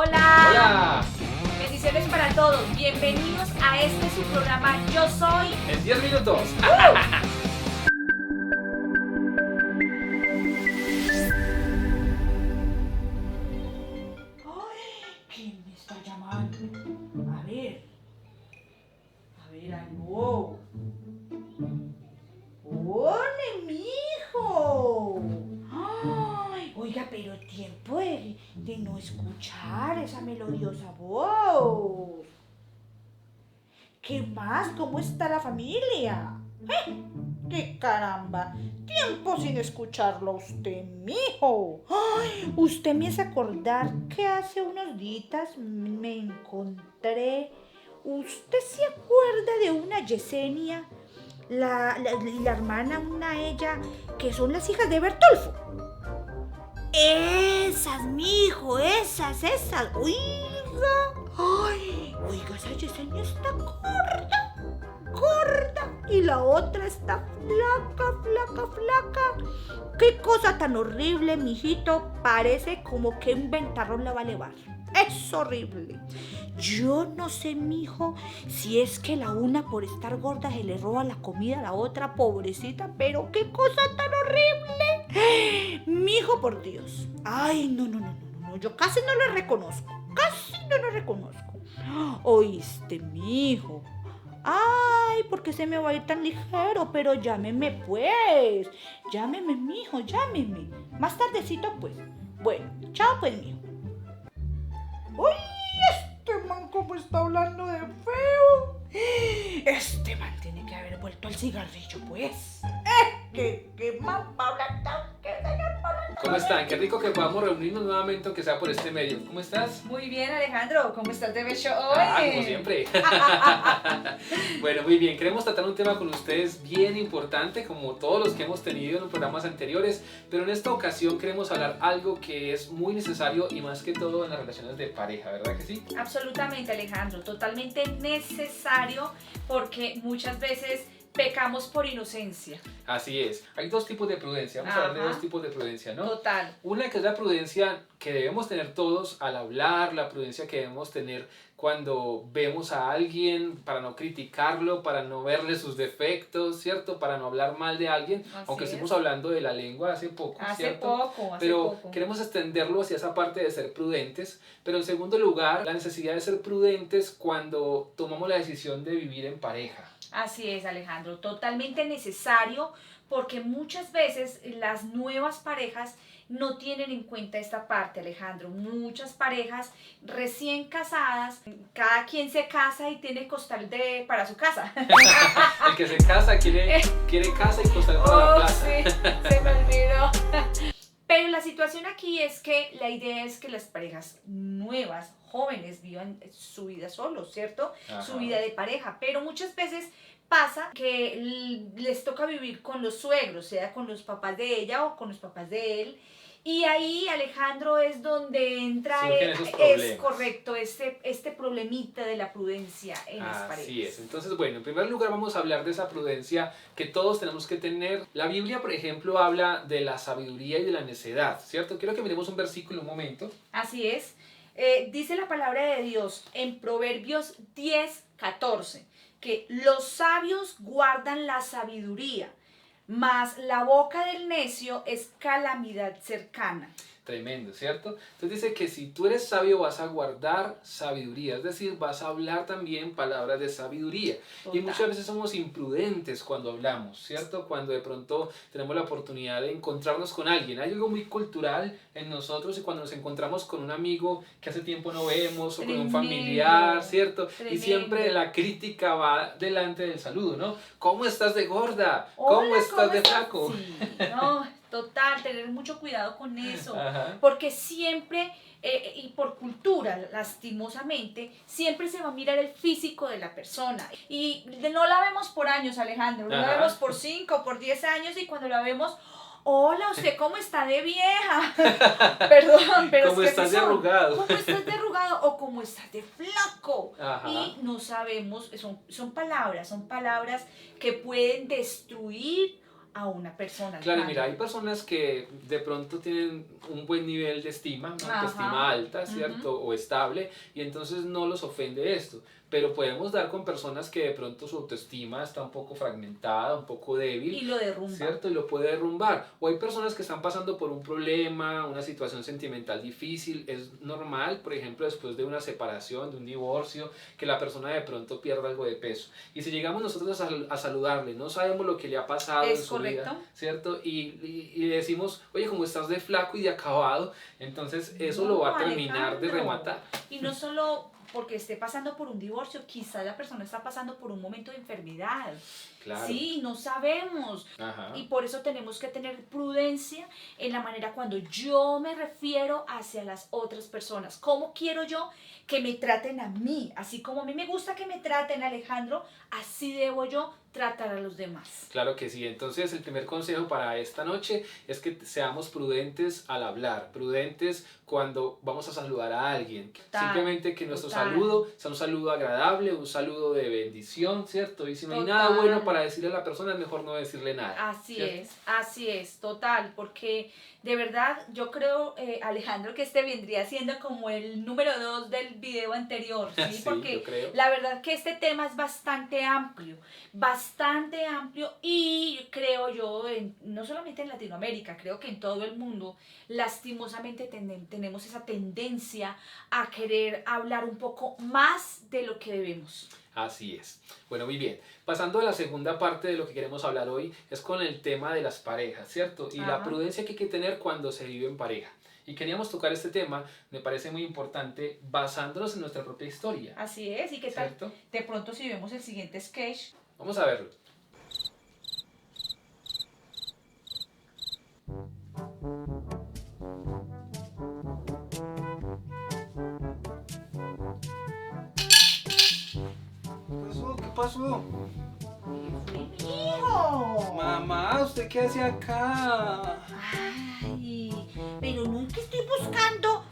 Hola, Hola, bendiciones para todos. Bienvenidos a este su programa Yo Soy. en 10 minutos. Ay, ¿quién me está llamando? Aló. ¡Hola, mijo! Ay, oiga, pero tiempo de no escuchar esa melodiosa voz. ¿Qué más? ¿Cómo está la familia? ¡Qué caramba! Tiempo sin escucharlo a usted, mijo. Ay, usted me hace acordar que hace unos días me encontré. ¿Usted se acuerda de una Yesenia? La hermana, una ella, que son las hijas de Bertolfo. Esas, mijo, esas. Oiga. Ay, oiga, esa Yesenia está gorda y la otra está flaca. Qué cosa tan horrible, mijito. Parece como que un ventarrón la va a elevar. Es horrible. Yo no sé, mijo, si es que la una por estar gorda se le roba la comida a la otra, pobrecita, pero qué cosa tan horrible. Mijo, por Dios. Ay, no, yo casi no lo reconozco. Oíste, mijo. Ay, ¿por qué se me va a ir tan ligero? Pero llámeme, pues. Llámeme, mijo, llámeme. Más tardecito, pues. Bueno, chao, pues, mijo. ¡Uy! Este man, ¿cómo está hablando de feo? Este man tiene que haber vuelto al cigarrillo, pues. ¿Qué man va a hablar tan? ¿Qué señor va a hablar? ¿Cómo están? Qué rico que podamos reunirnos nuevamente, aunque sea por este medio. ¿Cómo estás? Muy bien, Alejandro. ¿Cómo estás de bello hoy? Como siempre. Bueno, muy bien. Queremos tratar un tema con ustedes bien importante, como todos los que hemos tenido en los programas anteriores, pero en esta ocasión queremos hablar algo que es muy necesario y más que todo en las relaciones de pareja, ¿verdad que sí? Absolutamente, Alejandro. Totalmente necesario porque muchas veces pecamos por inocencia. Así es. Hay dos tipos de prudencia. Vamos a hablar de dos tipos de prudencia, ¿no? Total. Una que es la prudencia que debemos tener todos al hablar, la prudencia que debemos tener cuando vemos a alguien, para no criticarlo, para no verle sus defectos, ¿cierto? Para no hablar mal de alguien, aunque estuvimos hablando de la lengua hace poco, ¿cierto? Pero queremos extenderlo hacia esa parte de ser prudentes. Pero en segundo lugar, la necesidad de ser prudentes cuando tomamos la decisión de vivir en pareja. Así es, Alejandro, totalmente necesario porque muchas veces las nuevas parejas no tienen en cuenta esta parte, Alejandro. Muchas parejas recién casadas, cada quien se casa y tiene costal para su casa. El que se casa quiere casa y costal para la plaza. Sí, se me olvidó. Pero la situación aquí es que la idea es que las parejas nuevas, jóvenes, vivan su vida solos, ¿cierto? Ajá. Su vida de pareja. Pero muchas veces pasa que les toca vivir con los suegros, sea con los papás de ella o con los papás de él. Y ahí, Alejandro, es donde entra, es correcto, este problemita de la prudencia en las parejas. Así es. Entonces, bueno, en primer lugar vamos a hablar de esa prudencia que todos tenemos que tener. La Biblia, por ejemplo, habla de la sabiduría y de la necedad, ¿cierto? Quiero que miremos un versículo un momento. Así es. Dice la palabra de Dios en Proverbios 10:14, que los sabios guardan la sabiduría, mas la boca del necio es calamidad cercana. Tremendo, ¿cierto? Entonces dice que si tú eres sabio vas a guardar sabiduría, es decir, vas a hablar también palabras de sabiduría. Total. Y muchas veces somos imprudentes cuando hablamos, ¿cierto? Cuando de pronto tenemos la oportunidad de encontrarnos con alguien. Hay algo muy cultural en nosotros y cuando nos encontramos con un amigo que hace tiempo no vemos o con un familiar, ¿cierto? Tremendo. Y siempre la crítica va delante del saludo, ¿no? ¿Cómo estás de gorda? ¿Cómo estás de flaco? Sí, no. Total, tener mucho cuidado con eso. Ajá. Porque siempre, y por cultura, lastimosamente, siempre se va a mirar el físico de la persona. Y no la vemos por años, Alejandro, no la vemos por 5, por 10 años, y cuando la vemos, hola, ¿usted cómo está de vieja? Perdón, pero ¿Cómo estás de arrugado? ¿Cómo estás de arrugado? O ¿cómo estás de flaco? Ajá. Y no sabemos, son palabras que pueden destruir a una persona. Claro, Alejandro. mira, hay personas que de pronto tienen un buen nivel de estima, una autoestima alta, ¿cierto? O estable, y entonces no los ofende esto. Pero podemos dar con personas que de pronto su autoestima está un poco fragmentada, un poco débil. Y lo derrumba. ¿Cierto? Y lo puede derrumbar. O hay personas que están pasando por un problema, una situación sentimental difícil. Es normal, por ejemplo, después de una separación, de un divorcio, que la persona de pronto pierda algo de peso. Y si llegamos nosotros a saludarle, no sabemos lo que le ha pasado en su vida, ¿cierto? Y le decimos, oye, como estás de flaco y de acabado, entonces eso lo va a terminar de rematar. Y no solo porque esté pasando por un divorcio, quizás la persona está pasando por un momento de enfermedad. Claro. Sí, no sabemos. Ajá. Y por eso tenemos que tener prudencia en la manera cuando yo me refiero hacia las otras personas. ¿Cómo quiero yo que me traten a mí? Así como a mí me gusta que me traten, Alejandro, así debo yo tratar a los demás. Claro que sí. Entonces el primer consejo para esta noche es que seamos prudentes al hablar, prudentes cuando vamos a saludar a alguien. Simplemente que nuestro saludo sea un saludo agradable, un saludo de bendición, ¿cierto? Y si no hay nada bueno para decirle a la persona, es mejor no decirle nada. Así es, total, porque de verdad yo creo, Alejandro, que este vendría siendo como el número 2 del video anterior, ¿sí? Sí, porque yo creo. La verdad que este tema es bastante amplio y creo yo, no solamente en Latinoamérica, creo que en todo el mundo, lastimosamente tenemos esa tendencia a querer hablar un poco más de lo que debemos. Así es. Bueno, muy bien. Pasando a la segunda parte de lo que queremos hablar hoy, es con el tema de las parejas, ¿cierto? Y la prudencia que hay que tener cuando se vive en pareja. Y queríamos tocar este tema, me parece muy importante, basándonos en nuestra propia historia. Así es, ¿y qué tal? De pronto si vemos el siguiente sketch. Vamos a verlo. ¿Qué pasó? ¡Hijo! Mamá, ¿usted qué hace acá? Ay, pero no es que estoy buscando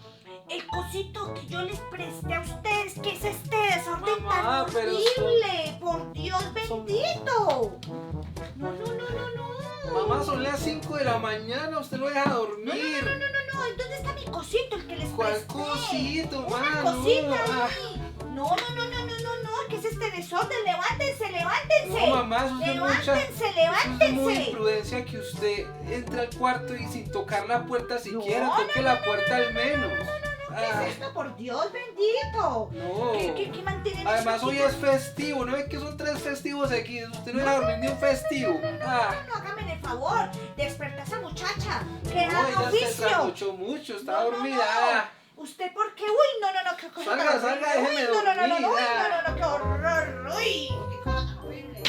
el cosito que yo les presté a ustedes. ¿Qué es este desorden tan horrible? ¡Por Dios bendito! No. Mamá, son las 5 de la mañana, usted lo deja dormir. No. ¿Dónde está mi cosito, el que les ¿Cuál presté? cosito, Una mamá? cosita ahí. No. ¿Qué es este desorden? ¡Levántense! No, mamá, eso ¡Levántense! Es muy imprudencia que usted entre al cuarto y sin tocar la puerta siquiera, toque la puerta al menos. ¿Qué es esto? ¡Por Dios bendito! No. ¿Qué mantienen? Además hoy es festivo, ¿no ve que son 3 festivos seguidos? Usted no deja dormir ni un festivo. No, hágame el favor, desperta a esa muchacha, que haga ella oficio. se trasnochó mucho, está dormida. ¿Usted por qué? Uy, no, qué cosa tan horrible. Salga, déjeme dormir. Qué horror. Uy, qué cosa tan horrible.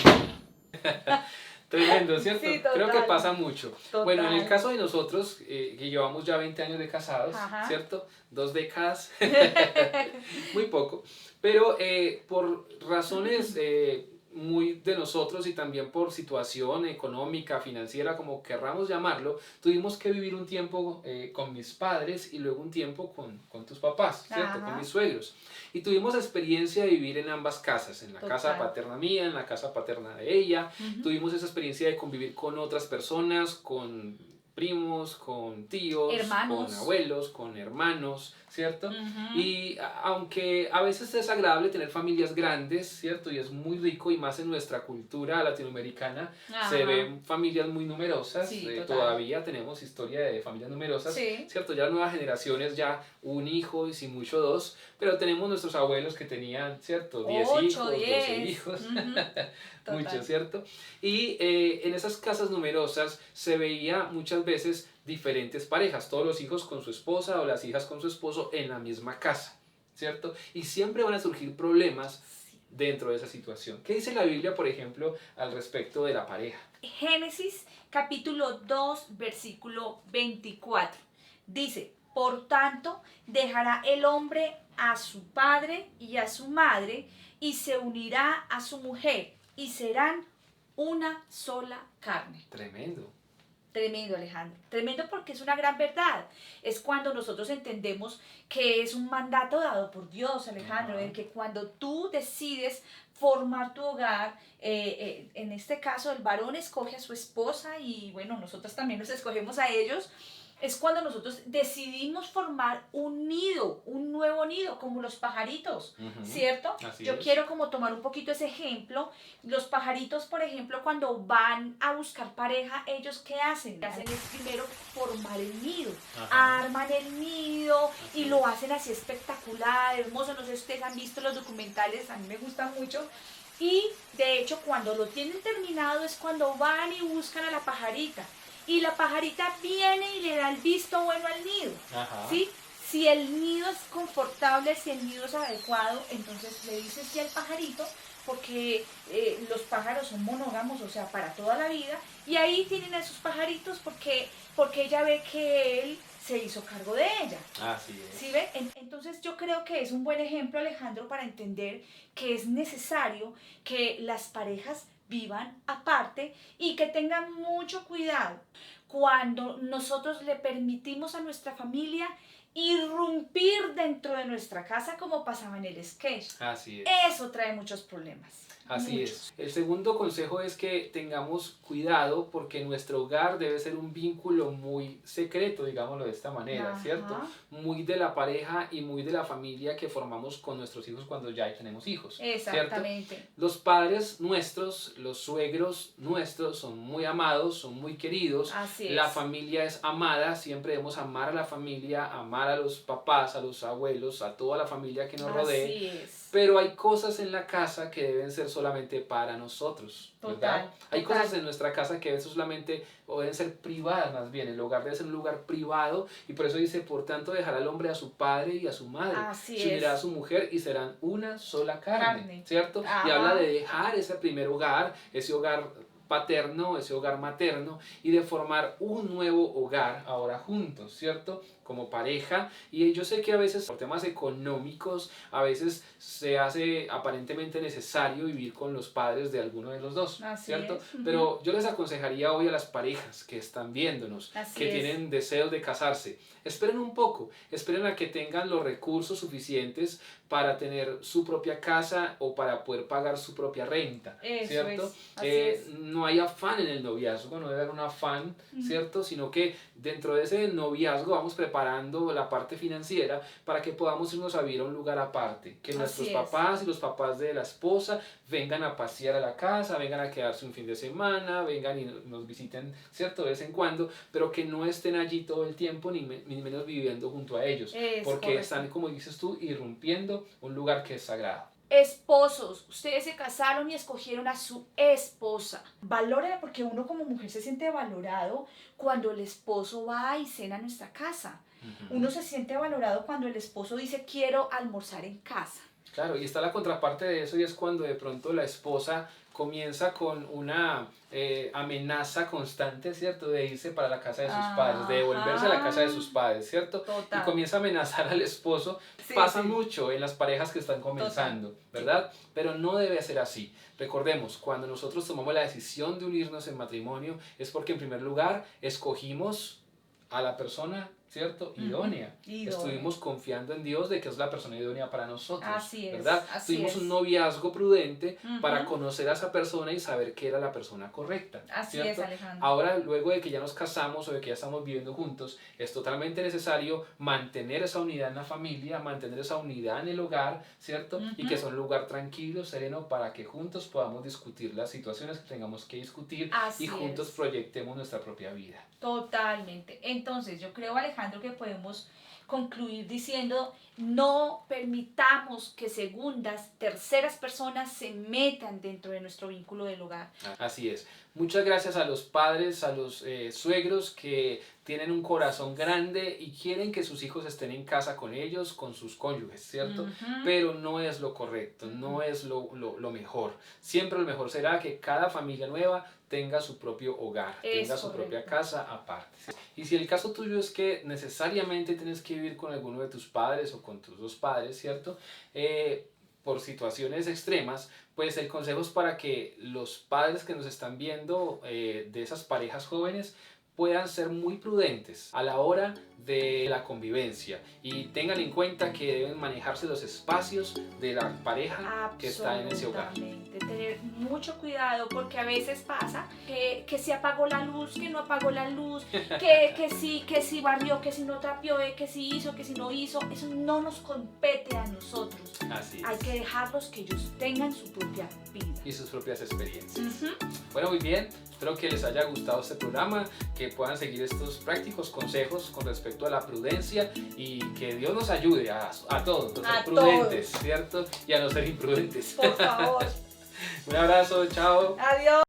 Tremendo, ¿cierto? Sí, total. Creo que pasa mucho. Total. Bueno, en el caso de nosotros, que llevamos ya 20 años de casados, ¿cierto? 2 décadas, muy poco, pero por razones muy de nosotros y también por situación económica, financiera, como querramos llamarlo, tuvimos que vivir un tiempo con mis padres y luego un tiempo con tus papás, ¿cierto? Con mis suegros. Y tuvimos experiencia de vivir en ambas casas, en la casa paterna mía, en la casa paterna de ella. Tuvimos esa experiencia de convivir con otras personas, con primos, con tíos, hermanos, con abuelos, con hermanos, ¿cierto? Y aunque a veces es agradable tener familias grandes, ¿cierto? Y es muy rico, y más en nuestra cultura latinoamericana, se ven familias muy numerosas, todavía tenemos historia de familias numerosas, ¿cierto? Ya nuevas generaciones, ya un hijo y si mucho 2, pero tenemos nuestros abuelos que tenían, ¿cierto? 10 hijos, 12 hijos, muchos, ¿cierto? Y en esas casas numerosas se veía muchas veces diferentes parejas, todos los hijos con su esposa o las hijas con su esposo en la misma casa, ¿cierto? Y siempre van a surgir problemas dentro de esa situación. ¿Qué dice la Biblia, por ejemplo, al respecto de la pareja? Génesis capítulo 2, versículo 24. Dice, por tanto, dejará el hombre a su padre y a su madre y se unirá a su mujer y serán una sola carne. Tremendo. Tremendo, Alejandro. Tremendo porque es una gran verdad. Es cuando nosotros entendemos que es un mandato dado por Dios, Alejandro, Ajá. en que cuando tú decides formar tu hogar, en este caso el varón escoge a su esposa y bueno, nosotros también nos escogemos a ellos, es cuando nosotros decidimos formar un nido, un nuevo nido, como los pajaritos, Ujú. ¿cierto? Así Yo es. quiero como tomar un poquito ese ejemplo. Los pajaritos, por ejemplo, cuando van a buscar pareja, ¿ellos qué hacen? Lo que hacen es primero formar el nido, Ajá. arman el nido y Así lo es. hacen así espectacular, hermoso. No sé si ustedes han visto los documentales, a mí me gusta mucho. Y de hecho, cuando lo tienen terminado es cuando van y buscan a la pajarita. Y la pajarita viene y le da el visto bueno al nido, Ajá. ¿sí? Si el nido es confortable, si el nido es adecuado, entonces le dice sí al pajarito, porque los pájaros son monógamos, o sea, para toda la vida, y ahí tienen a sus pajaritos porque ella ve que él se hizo cargo de ella. Así ¿Sí es. ve? Entonces yo creo que es un buen ejemplo, Alejandro, para entender que es necesario que las parejas vivan aparte y que tengan mucho cuidado cuando nosotros le permitimos a nuestra familia irrumpir dentro de nuestra casa como pasaba en el sketch. Así es. Eso trae muchos problemas. Así es. Muchos. El segundo consejo es que tengamos cuidado porque nuestro hogar debe ser un vínculo muy secreto, digámoslo de esta manera, ¿cierto? Ajá. Muy de la pareja y muy de la familia que formamos con nuestros hijos cuando ya tenemos hijos, ¿cierto? Exactamente. Los padres nuestros, los suegros nuestros son muy amados, son muy queridos. Así La es. familia es amada, siempre debemos amar a la familia, amar a los papás, a los abuelos, a toda la familia que nos rodee. Así es. Pero hay cosas en la casa que deben ser solamente para nosotros, ¿verdad? Total, Hay total. cosas en nuestra casa que deben ser solamente, o deben ser privadas más bien. El hogar debe ser un lugar privado y por eso dice, por tanto, dejar al hombre a su padre y a su madre. Así Se unirá a es. su mujer y serán una sola carne, Carne. ¿cierto? Y habla Ajá. de dejar ese primer hogar, ese hogar paterno, ese hogar materno y de formar un nuevo hogar ahora juntos, ¿cierto? Como pareja. Y yo sé que a veces por temas económicos, a veces se hace aparentemente necesario vivir con los padres de alguno de los dos, Así ¿cierto? es. Pero yo les aconsejaría hoy a las parejas que están viéndonos, Así que es. tienen deseos de casarse, esperen un poco, esperen a que tengan los recursos suficientes para tener su propia casa o para poder pagar su propia renta, Eso ¿cierto? es. Así es. No hay afán en el noviazgo, no debe haber un afán, ¿cierto? Sino que dentro de ese noviazgo vamos preparando la parte financiera para que podamos irnos a vivir a un lugar aparte, que nuestros Así es. papás y los papás de la esposa vengan a pasear a la casa, vengan a quedarse un fin de semana, vengan y nos visiten, ¿cierto? De vez en cuando, pero que no estén allí todo el tiempo ni menos viviendo junto a ellos, Es porque correcto. están, como dices tú, irrumpiendo un lugar que es sagrado. Esposos, ustedes se casaron y escogieron a su esposa. Valórenla porque uno como mujer se siente valorado cuando el esposo va y cena a nuestra casa. Uno se siente valorado cuando el esposo dice quiero almorzar en casa. Claro, y está la contraparte de eso y es cuando de pronto la esposa comienza con una amenaza constante, ¿cierto? De irse para la casa de sus padres, de devolverse a la casa de sus padres, ¿cierto? Total. Y comienza a amenazar al esposo. Sí, Pasa sí. mucho en las parejas que están comenzando, ¿verdad? Pero no debe ser así. Recordemos, cuando nosotros tomamos la decisión de unirnos en matrimonio es porque en primer lugar escogimos a la persona, ¿cierto? Idónea. Idónea. Estuvimos confiando en Dios de que es la persona idónea para nosotros, Así es, ¿verdad? así Tuvimos es. un noviazgo prudente para Ujú. conocer a esa persona y saber que era la persona correcta, Así ¿cierto? es, Alejandro. Ahora, luego de que ya nos casamos o de que ya estamos viviendo juntos, es totalmente necesario mantener esa unidad en la familia, mantener esa unidad en el hogar, ¿cierto? Y que sea un lugar tranquilo, sereno, para que juntos podamos discutir las situaciones que tengamos que discutir Así y juntos es. proyectemos nuestra propia vida. Totalmente. Entonces, yo creo, Alejandro, que podemos concluir diciendo, no permitamos que segundas, terceras personas se metan dentro de nuestro vínculo del hogar. Así es. Muchas gracias a los padres, a los suegros que tienen un corazón grande y quieren que sus hijos estén en casa con ellos, con sus cónyuges, ¿cierto? Pero no es lo correcto, no es lo mejor. Siempre lo mejor será que cada familia nueva tenga su propio hogar, Es tenga su propia correcto. casa aparte. Y si el caso tuyo es que necesariamente tienes que vivir con alguno de tus padres o con tus dos padres, ¿cierto? Por situaciones extremas, pues el consejo es para que los padres que nos están viendo de esas parejas jóvenes puedan ser muy prudentes a la hora de la convivencia y tengan en cuenta que deben manejarse los espacios de la pareja que está en ese hogar. Absolutamente, tener mucho cuidado porque a veces pasa que si apagó la luz, que no apagó la luz, que si barrió, que si no trapeó, que si hizo, que si no hizo. Eso no nos compete a nosotros. Así es. Hay que dejarlos que ellos tengan su propia vida. Y sus propias experiencias. Ujú. Bueno, muy bien. Espero que les haya gustado este programa, que puedan seguir estos prácticos consejos con respecto a la prudencia y que Dios nos ayude a todos a ser prudentes, ¿cierto? Y a no ser imprudentes. Por favor. Un abrazo, chao. Adiós.